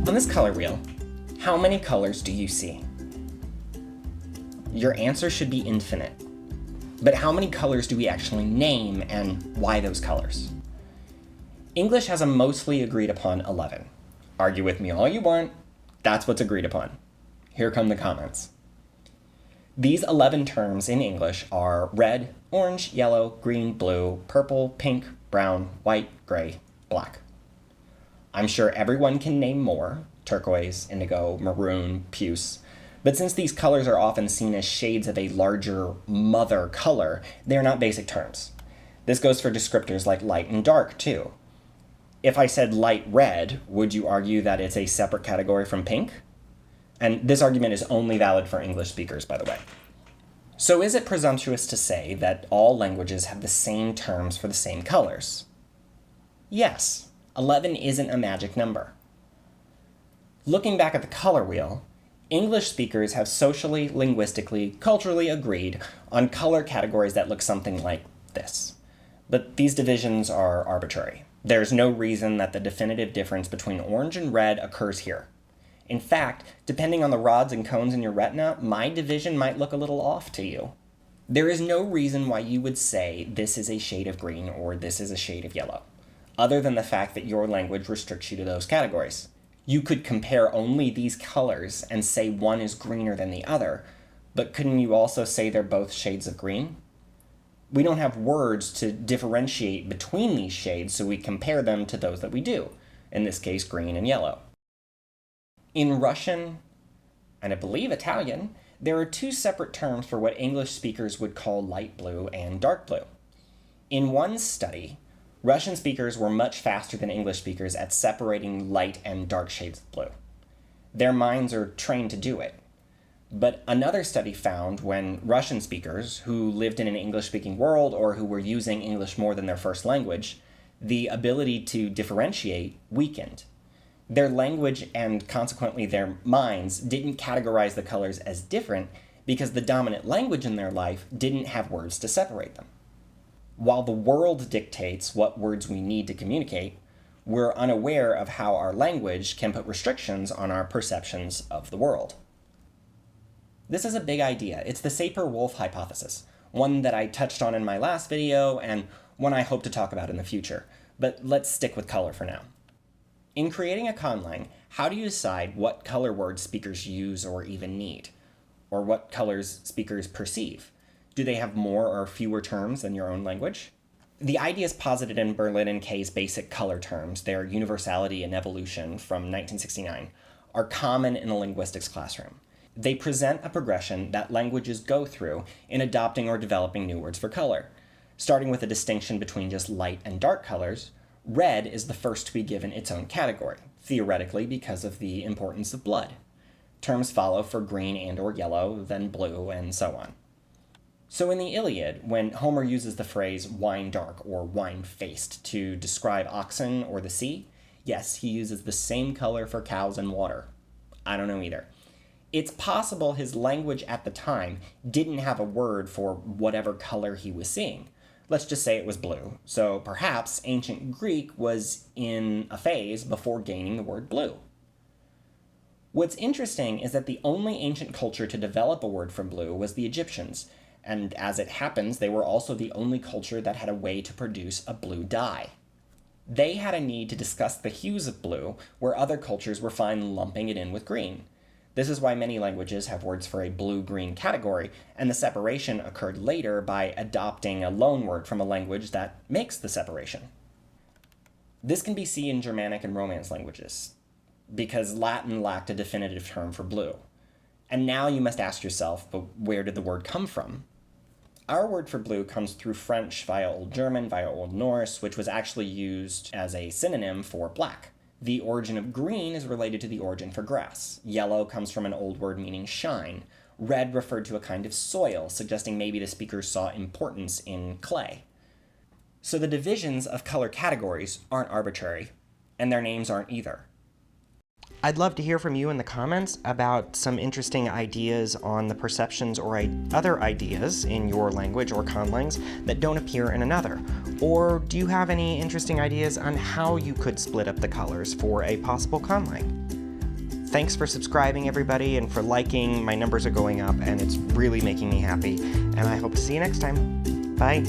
On this color wheel, how many colors do you see? Your answer should be infinite. But how many colors do we actually name, and why those colors? English has a mostly agreed upon 11. Argue with me all you want, that's what's agreed upon. Here come the comments. These 11 terms in English are red, orange, yellow, green, blue, purple, pink, brown, white, gray, black. I'm sure everyone can name more: turquoise, indigo, maroon, puce. But since these colors are often seen as shades of a larger mother color, they're not basic terms. This goes for descriptors like light and dark, too. If I said light red, would you argue that it's a separate category from pink? And this argument is only valid for English speakers, by the way. So is it presumptuous to say that all languages have the same terms for the same colors? Yes. 11 isn't a magic number. Looking back at the color wheel, English speakers have socially, linguistically, culturally agreed on color categories that look something like this. But these divisions are arbitrary. There's no reason that the definitive difference between orange and red occurs here. In fact, depending on the rods and cones in your retina, my division might look a little off to you. There is no reason why you would say this is a shade of green or this is a shade of yellow, other than the fact that your language restricts you to those categories. You could compare only these colors and say one is greener than the other, but couldn't you also say they're both shades of green? We don't have words to differentiate between these shades, so we compare them to those that we do, in this case green and yellow. In Russian, and I believe Italian, there are two separate terms for what English speakers would call light blue and dark blue. In one study, Russian speakers were much faster than English speakers at separating light and dark shades of blue. Their minds are trained to do it. But another study found when Russian speakers, who lived in an English-speaking world or who were using English more than their first language, the ability to differentiate weakened. Their language and consequently their minds didn't categorize the colors as different because the dominant language in their life didn't have words to separate them. While the world dictates what words we need to communicate, we're unaware of how our language can put restrictions on our perceptions of the world. This is a big idea. It's the Sapir-Whorf hypothesis, one that I touched on in my last video and one I hope to talk about in the future. But let's stick with color for now. In creating a conlang, how do you decide what color words speakers use or even need? Or what colors speakers perceive? Do they have more or fewer terms than your own language? The ideas posited in Berlin and Kay's basic color terms, their universality and evolution from 1969, are common in a linguistics classroom. They present a progression that languages go through in adopting or developing new words for color. Starting with a distinction between just light and dark colors, red is the first to be given its own category, theoretically because of the importance of blood. Terms follow for green and or yellow, then blue, and so on. So in the Iliad, when Homer uses the phrase wine-dark or wine-faced to describe oxen or the sea, yes, he uses the same color for cows and water. I don't know either. It's possible his language at the time didn't have a word for whatever color he was seeing. Let's just say it was blue, so perhaps ancient Greek was in a phase before gaining the word blue. What's interesting is that the only ancient culture to develop a word for blue was the Egyptians, and as it happens, they were also the only culture that had a way to produce a blue dye. They had a need to discuss the hues of blue, where other cultures were fine lumping it in with green. This is why many languages have words for a blue-green category, and the separation occurred later by adopting a loanword from a language that makes the separation. This can be seen in Germanic and Romance languages, because Latin lacked a definitive term for blue. And now you must ask yourself, but where did the word come from? Our word for blue comes through French via Old German, via Old Norse, which was actually used as a synonym for black. The origin of green is related to the origin for grass. Yellow comes from an old word meaning shine. Red referred to a kind of soil, suggesting maybe the speakers saw importance in clay. So the divisions of color categories aren't arbitrary, and their names aren't either. I'd love to hear from you in the comments about some interesting ideas on the perceptions or other ideas in your language or conlangs that don't appear in another. Or do you have any interesting ideas on how you could split up the colors for a possible conlang? Thanks for subscribing, everybody, and for liking. My numbers are going up, and it's really making me happy. And I hope to see you next time. Bye.